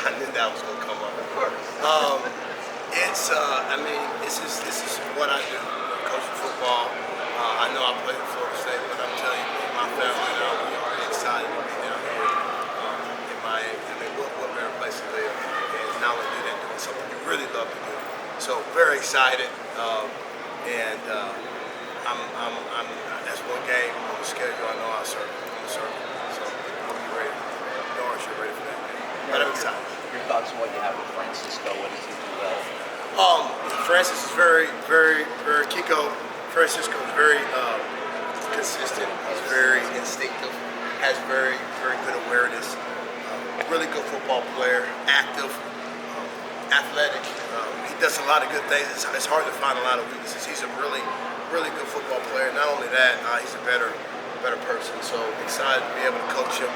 I knew that was gonna come up. Of course. This is what I do. Coaching football. I know I played at Florida State, but I'm telling you, my family now, we are excited to be down here in Miami. I mean, what better place to live? And not only do that, doing something you really love to do. So very excited, and that's one game on the schedule. I know I'll serve. I'm gonna serve. So I'll be ready. Darn sure ready for that game. But I'm excited. Your thoughts on what you have with Francisco? What does he do well? Francis is very Kiko. Francisco is very consistent. He's very instinctive. Has very good awareness. Really good football player. Active. Athletic. He does a lot of good things. It's hard to find a lot of weaknesses. He's a really good football player. Not only that, he's a better person. So excited to be able to coach him,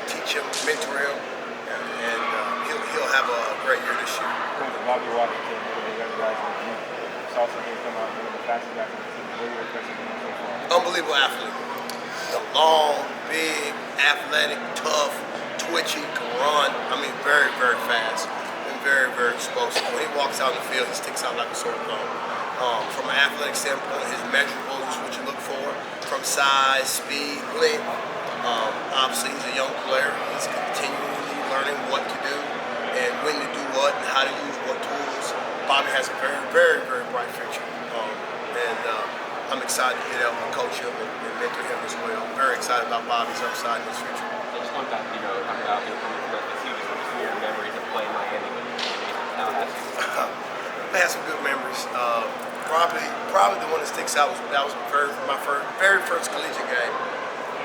teach him, mentor him, and he'll have a great year this year. Bobby Washington, one of the young guys in the league. It's also going to come out one of the fastest guys on the team. What are your impressions of him so far? Unbelievable athlete. He's a long, big, athletic, tough, twitchy, can run. I mean, very fast and very explosive. When he walks out in the field, he sticks out like a sore thumb. From an athletic standpoint, his measurables is what you look for. From size, speed, length. Obviously, he's a young player. He's continually learning what to do and when to do what and how to use what tools. Bobby has a very bright future, and I'm excited to get out and coach him and mentor him as well. I'm very excited about Bobby's upside in his future. I just want to talk about coming from Memphis. You just some of your memories of playing Miami with Tallahassee. I had some good memories. Probably the one that sticks out was my very first collegiate game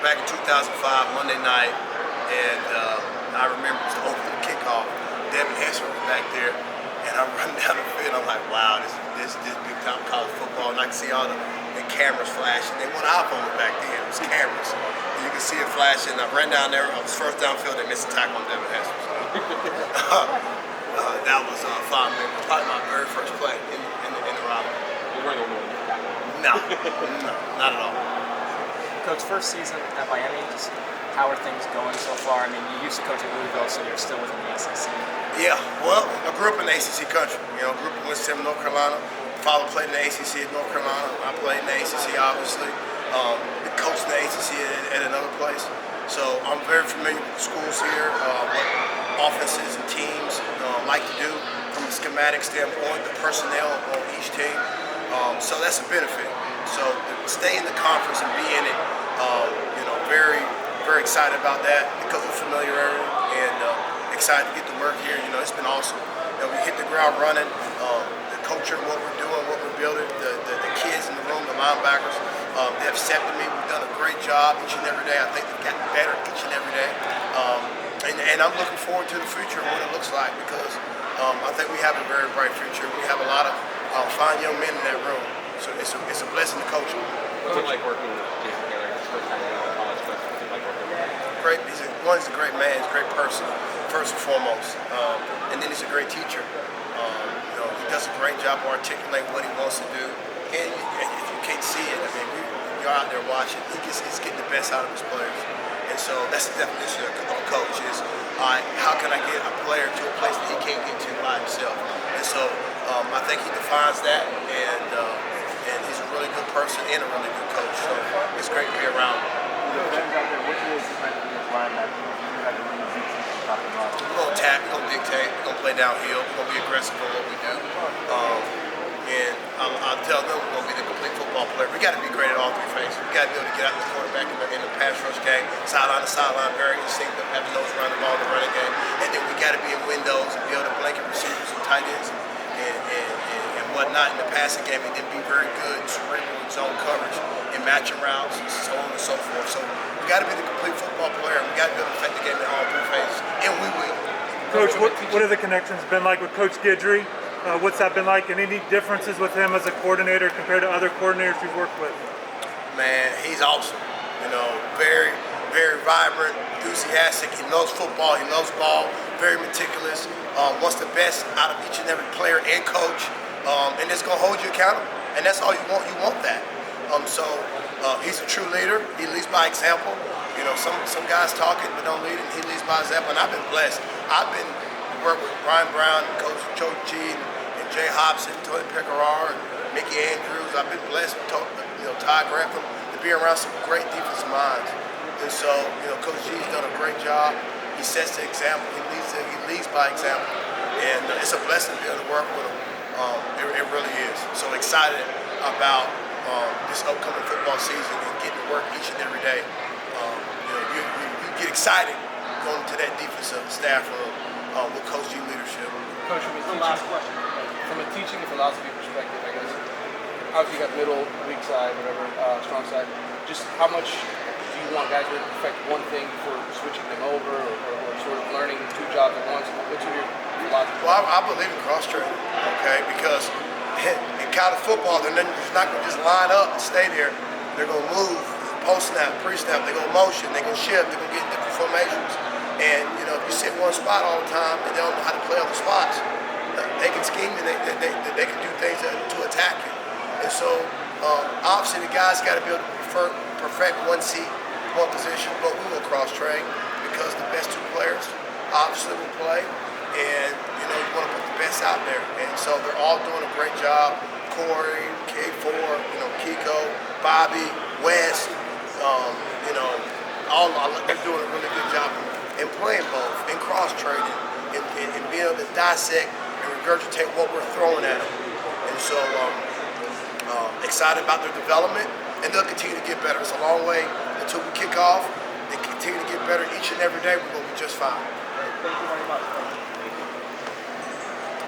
back in 2005, Monday night, and I remember it was the opening kickoff. Devin Hester was back there, and I'm running down the field. I'm like, wow, this big time college football, and I can see all the cameras flashing. They want iPhones back then. It was cameras. And you can see it flashing. I ran down there. I was first downfield. They missed a tackle on Devin Hester. That was fun. Probably my very first play in the Raleigh. You weren't the only one to tackle. No, not at all. Coach, first season at Miami, just how are things going so far? I mean, you used to coach at Louisville, so you're still within the ACC. Yeah, well, I grew up in the ACC country. Grew up in Winston, North Carolina. Father played in the ACC at North Carolina. I played in the ACC, obviously. Coached in the ACC at another place. So I'm very familiar with the schools here, what offenses and teams like to do from a schematic standpoint, the personnel on each team. So that's a benefit. So to stay in the conference and be in it, very excited about that because of familiarity and excited to get to work here. It's been awesome. We hit the ground running. The culture, what we're doing, what we're building, the kids in the room, the linebackers, they accepted me. We've done a great job each and every day. I think they've gotten better each and every day. And I'm looking forward to the future and what it looks like because I think we have a very bright future. We have a lot of fine young men in that room. So it's a blessing to coach them. What's it like working with Jason Taylor? His first time being a college coach. What's it like working with him? Great. He's a great man. He's a great person, first and foremost. And then he's a great teacher. He does a great job of articulating what he wants to do. And if you can't see it, I mean, you're out there watching. He's getting the best out of his players. And so that's the definition of a coach is, how can I get a player to a place that he can't get to by himself? And so I think he defines that, and he's a really good person and a really good coach. So it's great to be around him. What do you expect from this linebacker? You have to really see something talking about. We're going to attack, we're going to dictate, we're going to play downhill, we're going to be aggressive on what we do. And I'll tell them we're going to be the complete football player. We got to be great at all three phases. We got to be able to get out the quarterback in the pass rush game, sideline to sideline, very instinctive, have the nose around the ball in the running game. And then we got to be in windows and be able to blanket receivers and tight ends and whatnot in the passing game, and then be very good cerebral zone coverage and matching routes and so on and so forth. So we got to be the complete football player. We got to be able to affect the game in all three phases, and we will. Coach, what have the connections been like with Coach Guidry? What's that been like, and any differences with him as a coordinator compared to other coordinators you've worked with? Man, he's awesome. Very vibrant, enthusiastic. He loves football. He loves ball. Very meticulous. Wants the best out of each and every player and coach, and it's gonna hold you accountable. And that's all you want. You want that. He's a true leader. He leads by example. Some guys talking but don't lead, and he leads by example. And I've been blessed. I've been work with Ryan Brown, Coach G, and Jay Hobson, Tony Pecoraro, and Mickey Andrews. I've been blessed with Ty Grantham to be around some great defensive minds. And so, Coach G's done a great job. He sets the example. He leads by example. And it's a blessing to be able to work with him. It really is. So excited about this upcoming football season and getting to work each and every day. You get excited going to that defensive staff room with Coach G leadership. Coach, from a teaching and philosophy perspective, I guess, obviously you got middle, weak side, whatever, strong side. Just how much do you want guys to perfect one thing before switching them over or sort of learning two jobs at once? What's your philosophy? Well, I believe in cross-training, okay, because in college football, they're not going to just line up and stay there. They're going to move, post-snap, pre-snap, they're going to motion, they're going to shift, they're going to get different formations. And, if you sit in one spot all the time and they don't know how to play other spots, they can scheme and they can do things to attack you. And so, obviously, the guys got to be able to perfect one seat, one position, but we will cross-train because the best two players obviously will play. And, you want to put the best out there. And so they're all doing a great job. Corey, K4, Kiko, Bobby, West, they're doing a really good job in playing both, in cross-training, and being able to dissect and regurgitate what we're throwing at them. And so excited about their development, and they'll continue to get better. It's a long way until we kick off. They continue to get better each and every day. We're going to be just fine. Thank you very much.